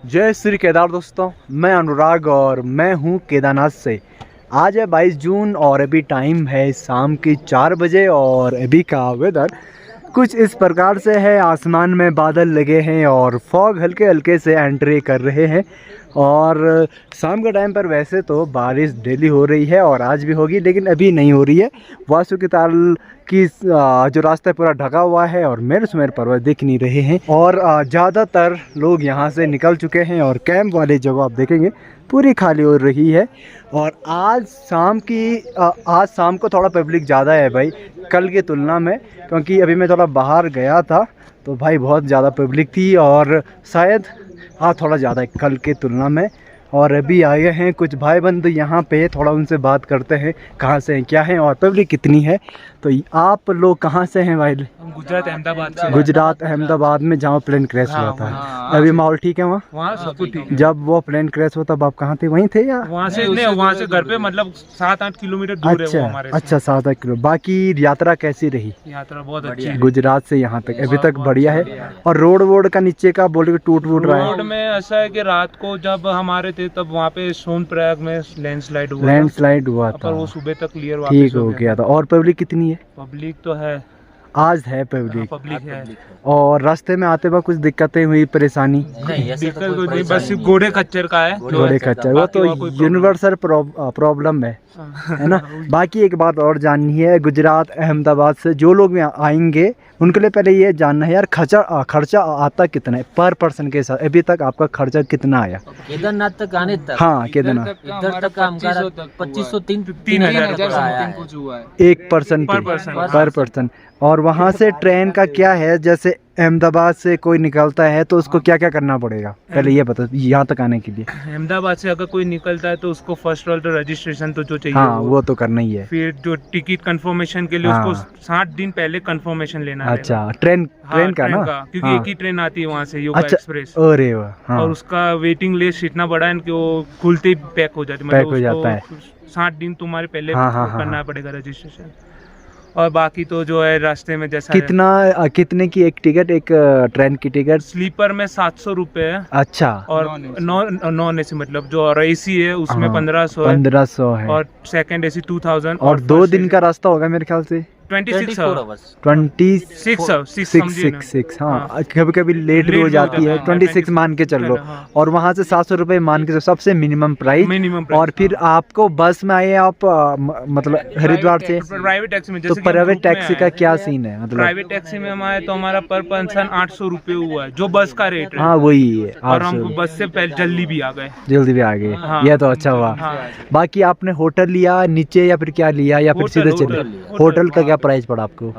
जय श्री केदार दोस्तों, मैं अनुराग और मैं हूं केदारनाथ से। आज है 22 जून और अभी टाइम है शाम की 4 बजे और अभी का वेदर कुछ इस प्रकार से है। आसमान में बादल लगे हैं और फॉग हल्के हल्के से एंट्री कर रहे हैं। और शाम के टाइम पर वैसे तो बारिश डेली हो रही है और आज भी होगी, लेकिन अभी नहीं हो रही है। वासुकी ताल की जो रास्ता पूरा ढका हुआ है और मेरे सुमेर पर्वत दिख नहीं रहे हैं और ज़्यादातर लोग यहाँ से निकल चुके हैं और कैंप वाली जगह आप देखेंगे पूरी खाली हो रही है। और आज शाम को थोड़ा पब्लिक ज़्यादा है भाई कल की तुलना में, क्योंकि अभी मैं थोड़ा बाहर गया था तो भाई बहुत ज़्यादा पब्लिक थी और शायद थोड़ा ज़्यादा है कल के तुलना में। और अभी आए हैं कुछ भाई बंधु यहाँ पे, थोड़ा उनसे बात करते हैं कहाँ से हैं, क्या हैं और पब्लिक कितनी है। तो आप लोग कहाँ से हैं भाई? हम गुजरात अहमदाबाद से। गुजरात अहमदाबाद में जहाँ प्लेन क्रैश हुआ था। अभी माहौल ठीक है वहाँ सब कुछ ठीक है। जब वो प्लेन क्रैश हुआ तब आप कहाँ थे? वहीं थे या वहाँ से घर पे मतलब 7-8 किलोमीटर दूर है वो हमारे से। अच्छा 7-8 किलो। बाकी यात्रा कैसी रही? यात्रा बहुत अच्छी है। गुजरात से यहाँ तक अभी तक बढ़िया है। और रोड का नीचे का बोले टूट रहा है। रोड में ऐसा है कि रात को जब हमारे थे तब वहाँ पे सोनप्रयाग में लैंडस्लाइड हुआ था। था, वो सुबह तक क्लियर ठीक हो गया था। और पब्लिक कितनी है? पब्लिक तो है, आज है पब्लिक है। और रास्ते में आते वक्त कुछ दिक्कतें हुई, परेशानी? दिक्कत कुछ नहीं, बस घोड़े खच्चर का है। घोड़े खच्चर वो तो यूनिवर्सल प्रॉब्लम है ना। बाकी एक बात और जाननी है, गुजरात अहमदाबाद से जो लोग यहाँ आएंगे उनके लिए पहले ये जानना है यार खर्चा आता कितना है पर पर्सन के साथ? अभी तक आपका खर्चा कितना आया केदारनाथ तक आने तक? हाँ केदारनाथ इधर तक का हमारा 2500-3000 एक पर्सन पर पर्सन। और वहाँ से ट्रेन का क्या है, जैसे अहमदाबाद से कोई निकलता है तो उसको क्या क्या करना पड़ेगा पहले ये बता, यहाँ तक आने के लिए? अहमदाबाद से अगर कोई निकलता है तो उसको फर्स्ट ऑल तो रजिस्ट्रेशन तो जो चाहिए वो तो करना ही है। फिर जो टिकट कंफर्मेशन के लिए उसको 60 दिन पहले कंफर्मेशन लेना है। अच्छा ट्रेन का ना, क्योंकि एक ही ट्रेन आती है वहाँ से, योगा एक्सप्रेस। अरे वाह। और उसका वेटिंग लिस्ट इतना बड़ा है कि वो खुलते ही पैक हो जाती है, मतलब 60 दिन तुम्हारे पहले करना पड़ेगा रजिस्ट्रेशन। और बाकी तो जो है रास्ते में जैसा कितने की एक टिकट, एक ट्रेन की टिकट? स्लीपर में 700 रुपए है। अच्छा। और नॉन एसी मतलब जो और एसी है उसमें 1500 है। और सेकंड एसी 2000। और 2 दिन का रास्ता होगा मेरे ख्याल से। 26 हाँ कभी कभी लेट भी हो जाती है। 26 मान के चल लो। और वहाँ से 700 रुपये मान के सबसे मिनिमम प्राइस। और फिर आपको बस में आए आप मतलब हरिद्वार से प्राइवेट टैक्सी में, तो प्राइवेट टैक्सी का क्या सीन है? मतलब प्राइवेट टैक्सी में हम आए तो हमारा पर पर्सन 800 रुपये हुआ है, जो बस का रेट है। हाँ वही है। और हम बस से पहले जल्दी भी आ गए। यह तो अच्छा हुआ। बाकी आपने होटल लिया नीचे या फिर क्या लिया या फिर सीधे चले? होटल का प्राइस पड़ा आपको?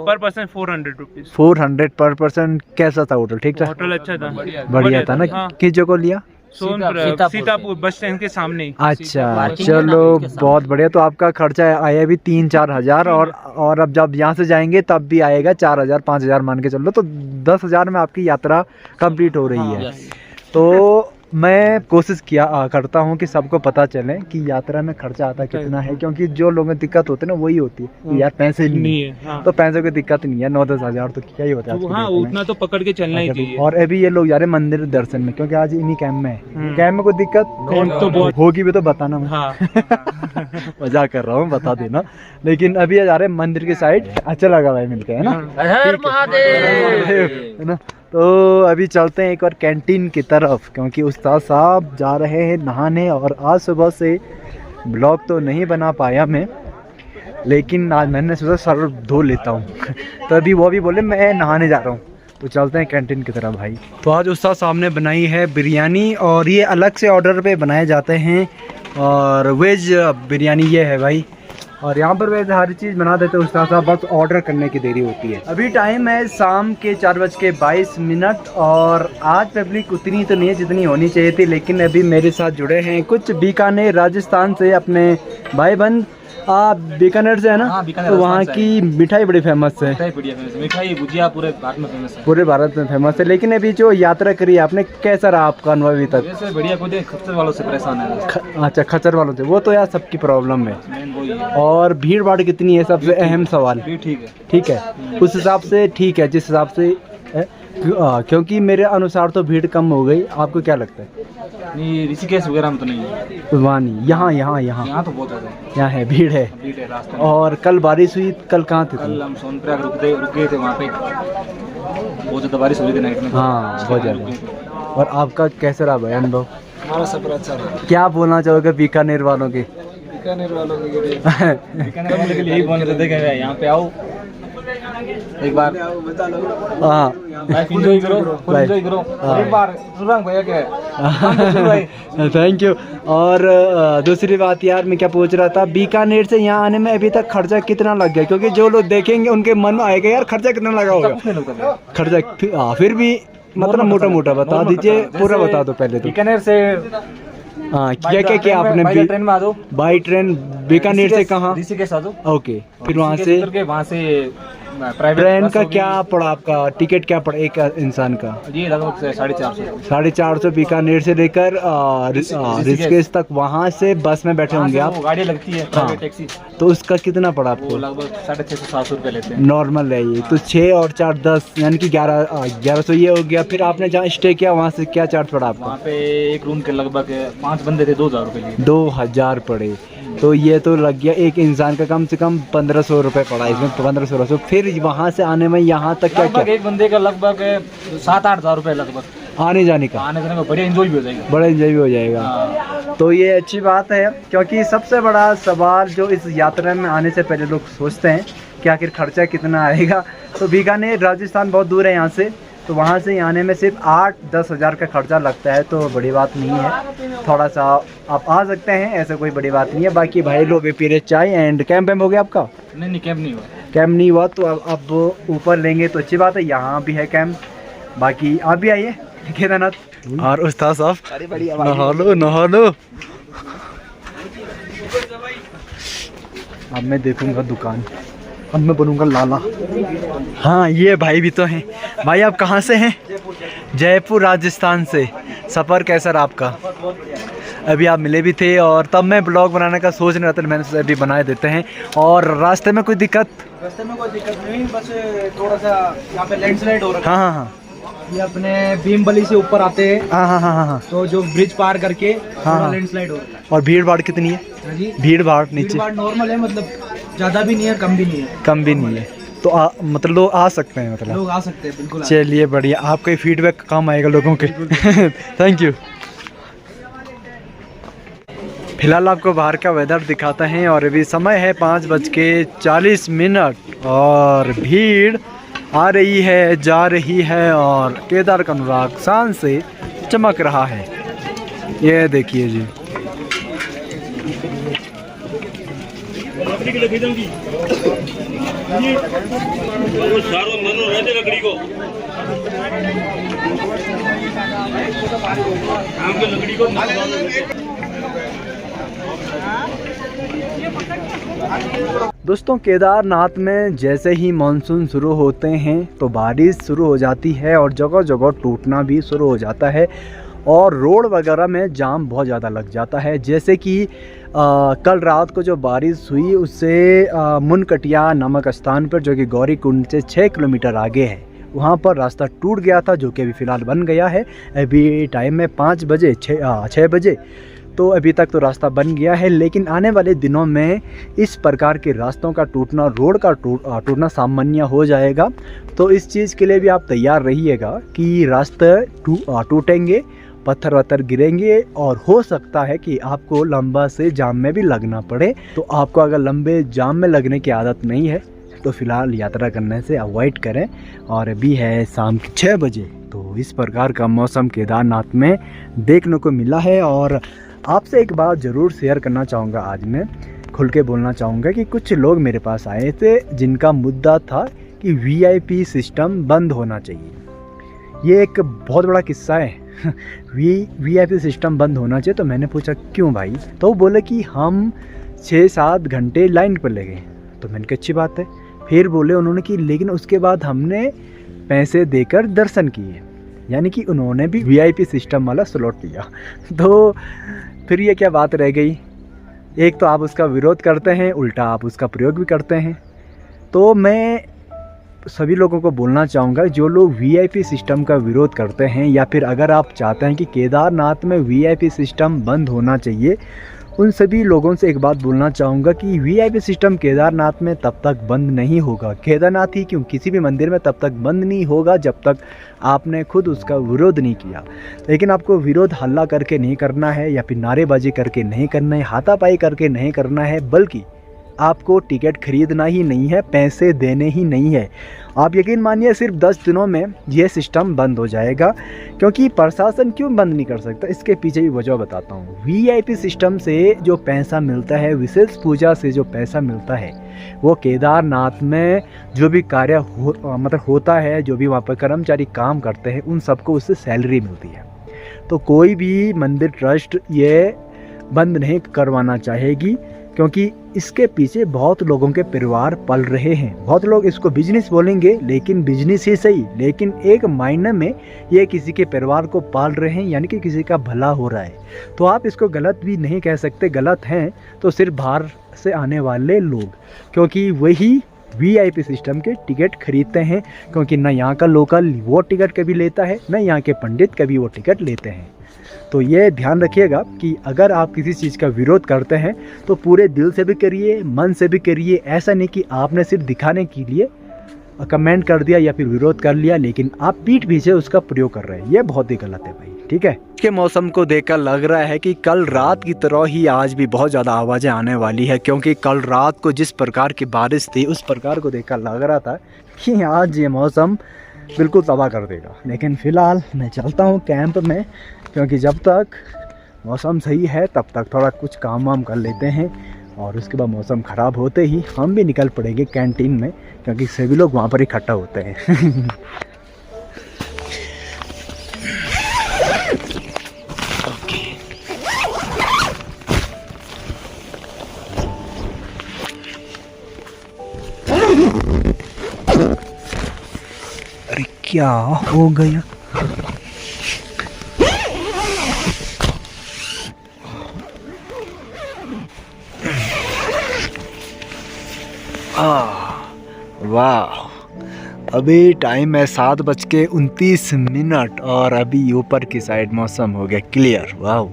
पर पर्सन 400 रुपीज। 400 पर पर्सन। कैसा था होटल? ठीक था, होटल अच्छा था, बढ़िया था ना। किस जगह लिया? सीतापुर बस स्टैंड के सामने। अच्छा चलो बहुत बढ़िया। तो आपका खर्चा आया भी 3-4 हज़ार और अब जब यहाँ से जाएंगे तब भी आएगा 4,000-5,000 मान के चलो, तो 10,000 में आपकी यात्रा कंप्लीट हो रही है। तो मैं कोशिश करता हूँ कि सबको पता चले कि यात्रा में खर्चा आता कितना है, क्योंकि जो लोगों में दिक्कत होती है ना वही होती है कि यार पैसे नहीं है। तो पैसों की दिक्कत नहीं है, 9-10 हज़ार तो क्या ही होता है। उतना तो पकड़ के चलना ही चाहिए। और अभी ये लोग जा रहे मंदिर दर्शन में, क्योंकि आज इन्हीं कैंप में है। कैंप में कोई दिक्कत तो बहुत होगी भी तो बताना। मजाक कर रहा हूँ, बता देना। लेकिन अभी जा रहे मंदिर की साइड। अच्छा लगा भाई मिलके, है ना? है ना। तो अभी चलते हैं एक और कैंटीन की तरफ, क्योंकि उस्ताद साहब जा रहे हैं नहाने। और आज सुबह से ब्लॉग तो नहीं बना पाया मैं, लेकिन आज मैंने सोचा सर धो लेता हूँ। तो अभी वो भी बोले मैं नहाने जा रहा हूँ, तो चलते हैं कैंटीन की तरफ भाई। तो आज उस्ताद साहब ने बनाई है बिरयानी और ये अलग से ऑर्डर पे बनाए जाते हैं। और वेज बिरयानी ये है भाई। और यहाँ पर वैसे हर चीज़ बना देते हैं उस्ताद साहब, बस ऑर्डर करने की देरी होती है। अभी टाइम है शाम के 4:22 और आज पब्लिक उतनी तो नहीं है जितनी होनी चाहिए थी, लेकिन अभी मेरे साथ जुड़े हैं कुछ बीकानेर राजस्थान से अपने भाई बहन। आप बीकानेर से है ना? तो वहाँ की मिठाई बड़ी फेमस है। मिठाई भुजिया पूरे भारत में फेमस है। पूरे भारत में फेमस है। लेकिन अभी जो यात्रा करी आपने, कैसा रहा आपका अनुभव अभी तक? वैसे बढ़िया, कोई खच्चर वालों से परेशान है। अच्छा खच्चर वालों से, वो तो यार सबकी प्रॉब्लम है। और भीड़ भाड़ कितनी है सबसे अहम सवाल? ठीक है, ठीक है। उस हिसाब से ठीक है, जिस हिसाब से क्योंकि मेरे अनुसार तो भीड़ कम हो गई, आपको क्या लगता है? नहीं, ऋषिकेश वगैरह में तो नहीं है। वहाँ नहीं, यहाँ तो बहुत ज़्यादा यहाँ है, भीड़ है। रास्ते में। और कल बारिश हुई, कल कहाँ थे तुम? कल हम सोनप्रयाग रुक गए थे, वहाँ पे बहुत ज़्यादा बारिश हुई थी नाइट में। हाँ, बहुत ज़्यादा। और आपका कैसा रहा भाई अनुभव? हमारा सफर अच्छा रहा। क्या बोलना चाहोगे बीकानेर वालों के? बीकानेर वालों के लिए यही बोल रहे थे कि यहाँ पे आओ एक बार, हाँ एंजॉय करो एक बार। भैया क्या थैंक यू। और दूसरी बात यार, मैं क्या पूछ रहा था, बीकानेर से यहाँ आने में अभी तक खर्चा कितना लग गया? क्योंकि जो लोग देखेंगे उनके मन में आएगा यार खर्चा कितना लगा होगा। खर्चा फिर भी मतलब मोटा मोटा बता दीजिए, पूरा बता दो पहले तो। बीकानेर से हाँ, क्या आपने ट्रेन में आ जाओ। बाई ट्रेन बीकानेर से कहाँ? ऋषिकेश आ जाओ। ओके, फिर वहाँ से प्राइवेट ट्रेन का क्या पड़ा आपका? टिकट क्या पड़ा एक इंसान का? ये लगभग 450। 450 बीकानेर से लेकर ऋषिकेश तक। वहाँ से बस में बैठे होंगे आप? गाड़ी लगती है प्राइवेट टैक्सी, तो उसका कितना पड़ा आपको? लगभग 650-700 रुपये लेते हैं। नॉर्मल है ये तो। 6 और 4 10 यानी कि 1100 ये हो गया। फिर आपने जहाँ स्टे किया वहाँ से क्या चार्ज पड़ा आपको? वहाँ पे एक रूम के लगभग 5 बंदे थे, 2000 रुपये लिए। 2000 पड़े। तो ये तो लग गया एक इंसान का कम से कम 1500 रुपये पड़ा इसमें। 1500। फिर वहाँ से आने में यहाँ तक क्या एक बंदे का लगभग 7-8 हज़ार रुपये लगभग आने जाने का। आने जाने का बढ़िया एंजॉय भी हो जाएगा। बड़ा एंजॉय भी हो जाएगा। तो ये अच्छी बात है, क्योंकि सबसे बड़ा सवाल जो इस यात्रा में आने से पहले लोग सोचते हैं कि आखिर खर्चा कितना आएगा। तो बीकानेर राजस्थान बहुत दूर है यहाँ से, तो वहाँ से आने में सिर्फ 8-10 हज़ार का खर्चा लगता है। तो बड़ी बात नहीं है, थोड़ा सा आप आ सकते हैं, ऐसा कोई बड़ी बात नहीं है। बाकी भाई लोग भी पी रहे चाय। एंड कैंप हो गया आपका? नहीं, कैंप नहीं हुआ। कैंप नहीं हुआ तो अब ऊपर लेंगे तो अच्छी बात है। यहाँ भी है कैंप। बाकी आप भी आइए केदारनाथ। और उस्ताद साहब नहा लो। अब मैं देखूंगा दुकान, अब मैं बनूंगा लाला। हाँ, ये भाई भी तो हैं। भाई आप कहाँ से हैं? जयपुर राजस्थान से। सफ़र कैसा रहा आपका? अभी आप मिले भी थे और तब मैं ब्लॉग बनाने का सोच रहा था, मैंने सोचा अभी बना देते हैं। और रास्ते में कोई दिक्कत? रास्ते में कोई दिक्कत नहीं, बस थोड़ा सा यहाँ पे लैंडस्लाइड हो रहा है। हाँ। ये अपने भीमबली से ऊपर आते हैं। हाँ। तो जो ब्रिज पार करके लैंडस्लाइड हो रहा है। और भीड़ भाड़ कितनी है? भीड़ भाड़ नीचे नॉर्मल है, मतलब ज़्यादा भी नहीं है, कम भी नहीं है। तो मतलब लोग आ सकते हैं? मतलब लोग आ सकते हैं, बिल्कुल। चलिए बढ़िया, आपका फीडबैक काम आएगा लोगों के। Thank you. फिलहाल आपको बाहर का वेदर दिखाते हैं और अभी समय है 5:40 और भीड़ आ रही है, जा रही है और केदार का अनुराग शान से चमक रहा है। ये देखिए जी। दोस्तों, केदारनाथ में जैसे ही मानसून शुरू होते हैं तो बारिश शुरू हो जाती है और जगह जगह टूटना भी शुरू हो जाता है और रोड वगैरह में जाम बहुत ज़्यादा लग जाता है। जैसे कि कल रात को जो बारिश हुई उससे मुनकटिया नामक स्थान पर, जो कि गौरी कुंड से 6 किलोमीटर आगे है, वहाँ पर रास्ता टूट गया था, जो कि अभी फ़िलहाल बन गया है। अभी टाइम है 5 बजे 6 बजे, तो अभी तक तो रास्ता बन गया है। लेकिन आने वाले दिनों में इस प्रकार के रास्तों का टूटना, रोड का टूटना सामान्य हो जाएगा। तो इस चीज़ के लिए भी आप तैयार रहिएगा कि रास्ते टूटेंगे, पत्थर वत्थर गिरेंगे और हो सकता है कि आपको लंबा से जाम में भी लगना पड़े। तो आपको अगर लंबे जाम में लगने की आदत नहीं है तो फ़िलहाल यात्रा करने से अवॉइड करें। और अभी है शाम के 6 बजे, तो इस प्रकार का मौसम केदारनाथ में देखने को मिला है। और आपसे एक बात ज़रूर शेयर करना चाहूँगा, आज मैं खुल के बोलना चाहूँगा कि कुछ लोग मेरे पास आए थे जिनका मुद्दा था कि VIP सिस्टम बंद होना चाहिए। ये एक बहुत बड़ा किस्सा है। VIP सिस्टम बंद होना चाहिए। तो मैंने पूछा क्यों भाई? तो वो बोले कि हम 6-7 घंटे लाइन पर लगे। तो मैंने कहा अच्छी बात है। फिर बोले उन्होंने कि लेकिन उसके बाद हमने पैसे देकर दर्शन किए, यानी कि उन्होंने भी VIP सिस्टम वाला स्लॉट लिया। तो फिर ये क्या बात रह गई? एक तो आप उसका विरोध करते हैं, उल्टा आप उसका प्रयोग भी करते हैं। तो मैं सभी लोगों को बोलना चाहूँगा, जो लोग वीआईपी सिस्टम का विरोध करते हैं या फिर अगर आप चाहते हैं कि केदारनाथ में वीआईपी सिस्टम बंद होना चाहिए, उन सभी लोगों से एक बात बोलना चाहूँगा कि वीआईपी सिस्टम केदारनाथ में तब तक बंद नहीं होगा। केदारनाथ ही क्यों, किसी भी मंदिर में तब तक बंद नहीं होगा जब तक आपने खुद उसका विरोध नहीं किया। लेकिन आपको विरोध हल्ला करके नहीं करना है या फिर नारेबाजी करके नहीं करना है, हाथापाई करके नहीं करना है, बल्कि आपको टिकट खरीदना ही नहीं है, पैसे देने ही नहीं है। आप यकीन मानिए सिर्फ 10 दिनों में ये सिस्टम बंद हो जाएगा। क्योंकि प्रशासन क्यों बंद नहीं कर सकता, इसके पीछे भी वजह बताता हूँ। वीआईपी सिस्टम से जो पैसा मिलता है, विशेष पूजा से जो पैसा मिलता है, वो केदारनाथ में जो भी कार्य होता है, जो भी वहाँ पर कर्मचारी काम करते हैं, उन सबको उससे सैलरी मिलती है। तो कोई भी मंदिर ट्रस्ट ये बंद नहीं करवाना चाहेगी, क्योंकि इसके पीछे बहुत लोगों के परिवार पल रहे हैं। बहुत लोग इसको बिजनेस बोलेंगे, लेकिन बिजनेस ही सही, लेकिन एक मायने में ये किसी के परिवार को पाल रहे हैं, यानी कि किसी का भला हो रहा है। तो आप इसको गलत भी नहीं कह सकते। गलत हैं तो सिर्फ बाहर से आने वाले लोग, क्योंकि वही वीआईपी सिस्टम के टिकट खरीदते हैं। क्योंकि न यहाँ का लोकल वो टिकट कभी लेता है, न यहाँ के पंडित कभी वो टिकट लेते हैं। तो ये ध्यान रखिएगा कि अगर आप किसी चीज़ का विरोध करते हैं तो पूरे दिल से भी करिए, मन से भी करिए। ऐसा नहीं कि आपने सिर्फ दिखाने के लिए कमेंट कर दिया या फिर विरोध कर लिया, लेकिन आप पीठ पीछे उसका प्रयोग कर रहे हैं। ये बहुत ही गलत है भाई, ठीक है। के मौसम को देखकर लग रहा है कि कल रात की तरह ही आज भी बहुत ज़्यादा आवाज़ें आने वाली है, क्योंकि कल रात को जिस प्रकार की बारिश थी, उस प्रकार को देखकर लग रहा था कि आज ये मौसम बिल्कुल तबाह कर देगा। लेकिन फ़िलहाल मैं चलता हूँ कैंप में, क्योंकि जब तक मौसम सही है तब तक थोड़ा कुछ काम वाम कर लेते हैं, और उसके बाद मौसम ख़राब होते ही हम भी निकल पड़ेंगे कैंटीन में, क्योंकि सभी लोग वहाँ पर इकट्ठा होते हैं। अरे क्या हो गया? वाह, अभी टाइम है 7:29 और अभी ऊपर की साइड मौसम हो गया क्लियर। वाह,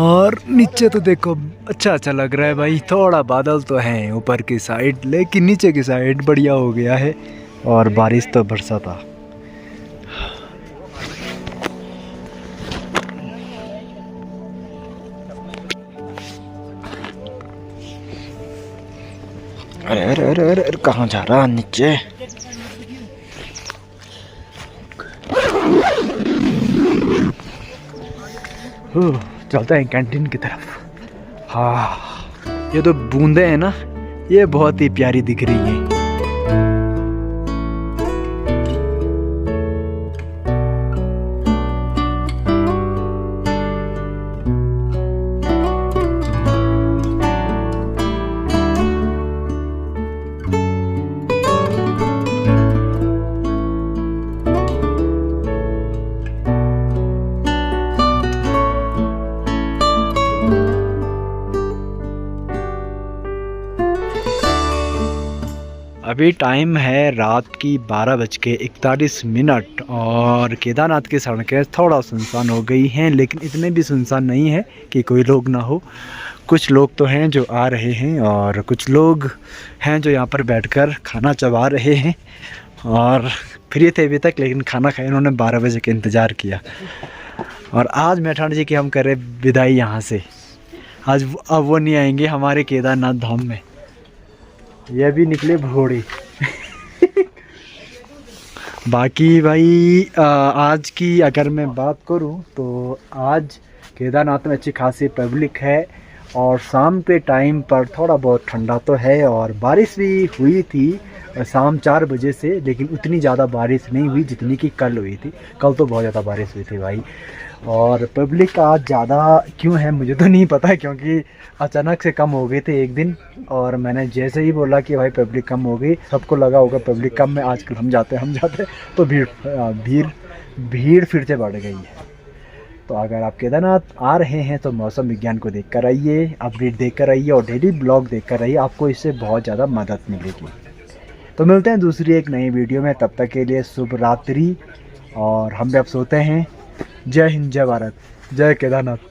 और नीचे तो देखो अच्छा लग रहा है भाई। थोड़ा बादल तो हैं ऊपर की साइड, लेकिन नीचे की साइड बढ़िया हो गया है, और बारिश तो बरसा था। अरे अरे अरे अरे अरे कहाँ जा रहा नीचे? चलते हैं कैंटीन की तरफ। हाँ, ये तो बूंदे हैं ना, ये बहुत ही प्यारी दिख रही है। अभी टाइम है रात की 12:41 और केदारनाथ की सड़कें थोड़ा सुनसान हो गई हैं, लेकिन इतने भी सुनसान नहीं है कि कोई लोग ना हो। कुछ लोग तो हैं जो आ रहे हैं, और कुछ लोग हैं जो यहाँ पर बैठकर खाना चबा रहे हैं, और फ्री थे अभी तक, लेकिन खाना खाए उन्होंने 12 बजे का इंतज़ार किया। और आज मैं ठाण जी की हम करें विदाई यहाँ से। आज अब वो नहीं आएंगे हमारे केदारनाथ धाम में। ये भी निकले भोड़े। बाकी भाई आज की अगर मैं बात करूं तो आज केदारनाथ में अच्छी खासी पब्लिक है, और शाम के टाइम पर थोड़ा बहुत ठंडा तो है, और बारिश भी हुई थी शाम 4 बजे से, लेकिन उतनी ज़्यादा बारिश नहीं हुई जितनी कि कल हुई थी। कल तो बहुत ज़्यादा बारिश हुई थी भाई। और पब्लिक आज ज़्यादा क्यों है मुझे तो नहीं पता, क्योंकि अचानक से कम हो गए थे एक दिन, और मैंने जैसे ही बोला कि भाई पब्लिक कम हो गई, सबको लगा होगा पब्लिक कम है, आजकल हम जाते तो भीड़ फिर से बढ़ गई है। तो अगर आप केदारनाथ आ रहे हैं तो मौसम विज्ञान को देख कर आइए, अपडेट देख कर आइए, और डेली ब्लॉग देख कर आइए, आपको इससे बहुत ज़्यादा मदद मिलेगी। तो मिलते हैं दूसरी एक नई वीडियो में, तब तक के लिए शुभ रात्रि और हम भी अब सोते हैं। जय हिंद, जय भारत, जय केदारनाथ।